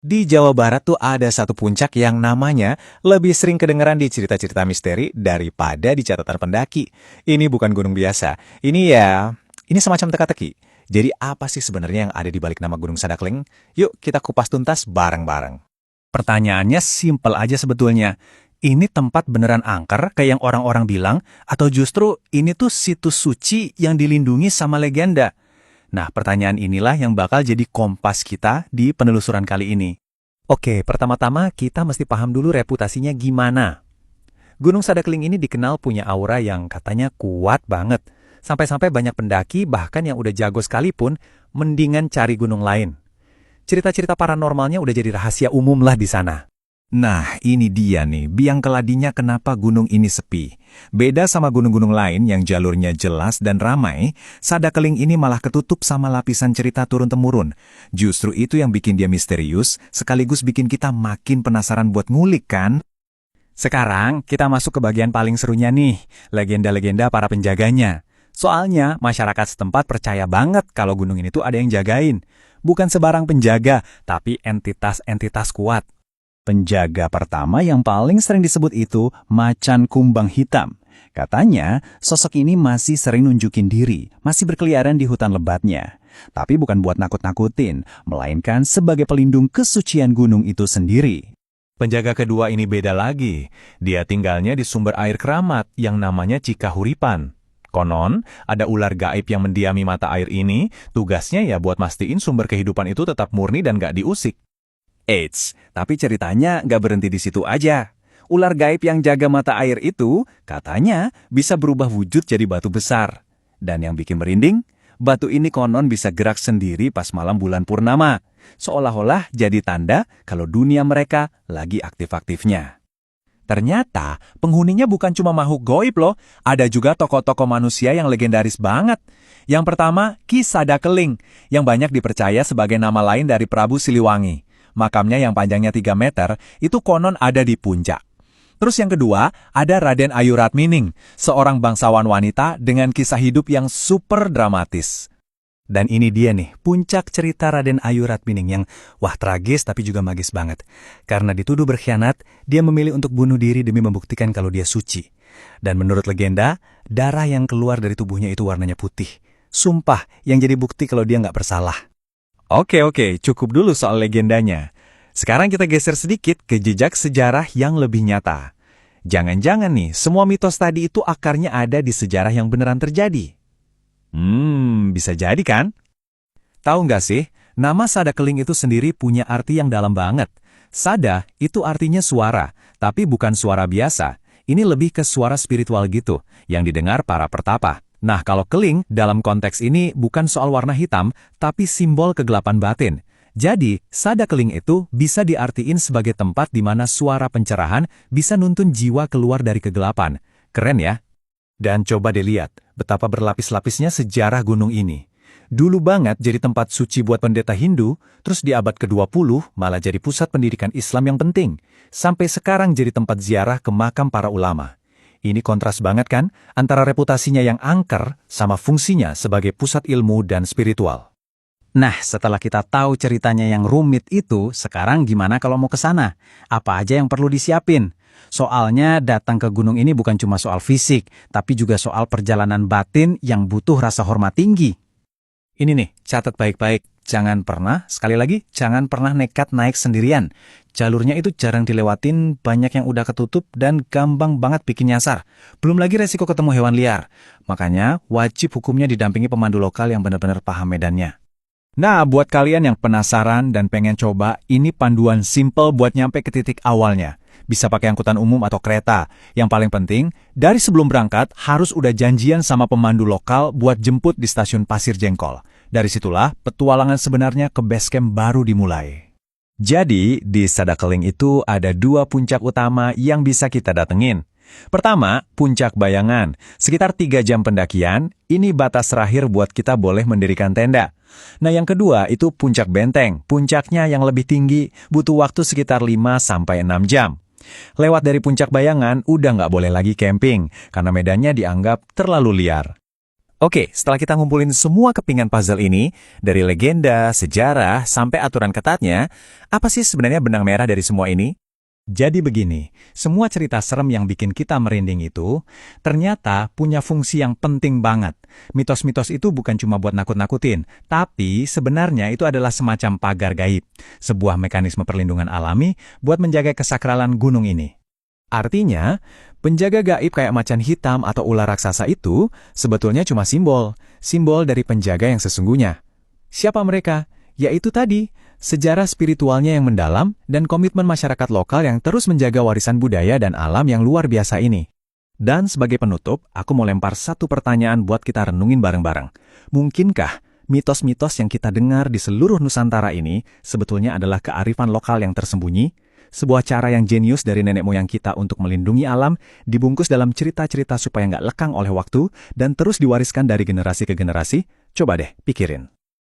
Di Jawa Barat tuh ada satu puncak yang namanya lebih sering kedengeran di cerita-cerita misteri daripada di catatan pendaki. Ini bukan gunung biasa. Ini semacam teka-teki. Jadi apa sih sebenarnya yang ada di balik nama Gunung Sadakling? Yuk kita kupas tuntas bareng-bareng. Pertanyaannya simpel aja sebetulnya. Ini tempat beneran angker kayak yang orang-orang bilang, atau justru ini tuh situs suci yang dilindungi sama legenda? Nah, pertanyaan inilah yang bakal jadi kompas kita di penelusuran kali ini. Oke, pertama-tama kita mesti paham dulu reputasinya gimana. Gunung Sadakling ini dikenal punya aura yang katanya kuat banget. Sampai-sampai banyak pendaki, bahkan yang udah jago sekalipun, mendingan cari gunung lain. Cerita-cerita paranormalnya udah jadi rahasia umum lah di sana. Nah, ini dia nih, biang keladinya kenapa gunung ini sepi. Beda sama gunung-gunung lain yang jalurnya jelas dan ramai, Sadakling ini malah ketutup sama lapisan cerita turun-temurun. Justru itu yang bikin dia misterius, sekaligus bikin kita makin penasaran buat ngulik kan? Sekarang, kita masuk ke bagian paling serunya nih, legenda-legenda para penjaganya. Soalnya, masyarakat setempat percaya banget kalau gunung ini tuh ada yang jagain. Bukan sebarang penjaga, tapi entitas-entitas kuat. Penjaga pertama yang paling sering disebut itu Macan Kumbang Hitam. Katanya, sosok ini masih sering nunjukin diri, masih berkeliaran di hutan lebatnya. Tapi bukan buat nakut-nakutin, melainkan sebagai pelindung kesucian gunung itu sendiri. Penjaga kedua ini beda lagi. Dia tinggalnya di sumber air keramat yang namanya Cikahuripan. Konon, ada ular gaib yang mendiami mata air ini, tugasnya ya buat mastiin sumber kehidupan itu tetap murni dan gak diusik. Eits, tapi ceritanya nggak berhenti di situ aja. Ular gaib yang jaga mata air itu katanya bisa berubah wujud jadi batu besar. Dan yang bikin merinding, batu ini konon bisa gerak sendiri pas malam bulan purnama. Seolah-olah jadi tanda kalau dunia mereka lagi aktif-aktifnya. Ternyata penghuninya bukan cuma makhluk gaib loh, ada juga tokoh-tokoh manusia yang legendaris banget. Yang pertama, Ki Sadakeling, yang banyak dipercaya sebagai nama lain dari Prabu Siliwangi. Makamnya yang panjangnya 3 meter, itu konon ada di puncak. Terus yang kedua, ada Raden Ayu Ratmining, seorang bangsawan wanita dengan kisah hidup yang super dramatis. Dan ini dia nih, puncak cerita Raden Ayu Ratmining yang tragis tapi juga magis banget. Karena dituduh berkhianat, dia memilih untuk bunuh diri demi membuktikan kalau dia suci. Dan menurut legenda, darah yang keluar dari tubuhnya itu warnanya putih. Sumpah, yang jadi bukti kalau dia nggak bersalah. Oke, cukup dulu soal legendanya. Sekarang kita geser sedikit ke jejak sejarah yang lebih nyata. Jangan-jangan nih, semua mitos tadi itu akarnya ada di sejarah yang beneran terjadi. Bisa jadi kan? Tahu nggak sih, nama Sadakling itu sendiri punya arti yang dalam banget. Sada itu artinya suara, tapi bukan suara biasa. Ini lebih ke suara spiritual gitu, yang didengar para pertapa. Nah, kalau keling dalam konteks ini bukan soal warna hitam, tapi simbol kegelapan batin. Jadi, Sadakling itu bisa diartiin sebagai tempat di mana suara pencerahan bisa nuntun jiwa keluar dari kegelapan. Keren ya? Dan coba dilihat betapa berlapis-lapisnya sejarah gunung ini. Dulu banget jadi tempat suci buat pendeta Hindu, terus di abad ke-20 malah jadi pusat pendidikan Islam yang penting. Sampai sekarang jadi tempat ziarah ke makam para ulama. Ini kontras banget kan, antara reputasinya yang angker sama fungsinya sebagai pusat ilmu dan spiritual. Nah, setelah kita tahu ceritanya yang rumit itu, sekarang gimana kalau mau ke sana? Apa aja yang perlu disiapin? Soalnya datang ke gunung ini bukan cuma soal fisik, tapi juga soal perjalanan batin yang butuh rasa hormat tinggi. Ini nih, catat baik-baik. Jangan pernah nekat naik sendirian. Jalurnya itu jarang dilewatin, banyak yang udah ketutup dan gampang banget bikin nyasar. Belum lagi resiko ketemu hewan liar. Makanya wajib hukumnya didampingi pemandu lokal yang benar-benar paham medannya. Nah, buat kalian yang penasaran dan pengen coba, ini panduan simple buat nyampe ke titik awalnya. Bisa pakai angkutan umum atau kereta. Yang paling penting, dari sebelum berangkat harus udah janjian sama pemandu lokal buat jemput di stasiun Pasir Jengkol. Dari situlah petualangan sebenarnya ke base camp baru dimulai. Jadi, di Sadakling itu ada 2 puncak utama yang bisa kita datengin. Pertama, Puncak Bayangan. Sekitar 3 jam pendakian, ini batas terakhir buat kita boleh mendirikan tenda. Nah, yang kedua itu Puncak Benteng. Puncaknya yang lebih tinggi, butuh waktu sekitar 5-6 jam. Lewat dari Puncak Bayangan, udah nggak boleh lagi camping, karena medannya dianggap terlalu liar. Oke, setelah kita ngumpulin semua kepingan puzzle ini, dari legenda, sejarah, sampai aturan ketatnya, apa sih sebenarnya benang merah dari semua ini? Jadi begini, semua cerita serem yang bikin kita merinding itu, ternyata punya fungsi yang penting banget. Mitos-mitos itu bukan cuma buat nakut-nakutin, tapi sebenarnya itu adalah semacam pagar gaib, sebuah mekanisme perlindungan alami buat menjaga kesakralan gunung ini. Artinya, penjaga gaib kayak macan hitam atau ular raksasa itu sebetulnya cuma simbol, simbol dari penjaga yang sesungguhnya. Siapa mereka? Yaitu tadi, sejarah spiritualnya yang mendalam dan komitmen masyarakat lokal yang terus menjaga warisan budaya dan alam yang luar biasa ini. Dan sebagai penutup, aku mau lempar satu pertanyaan buat kita renungin bareng-bareng. Mungkinkah mitos-mitos yang kita dengar di seluruh Nusantara ini sebetulnya adalah kearifan lokal yang tersembunyi? Sebuah cara yang jenius dari nenek moyang kita untuk melindungi alam, dibungkus dalam cerita-cerita supaya nggak lekang oleh waktu dan terus diwariskan dari generasi ke generasi? Coba deh, pikirin.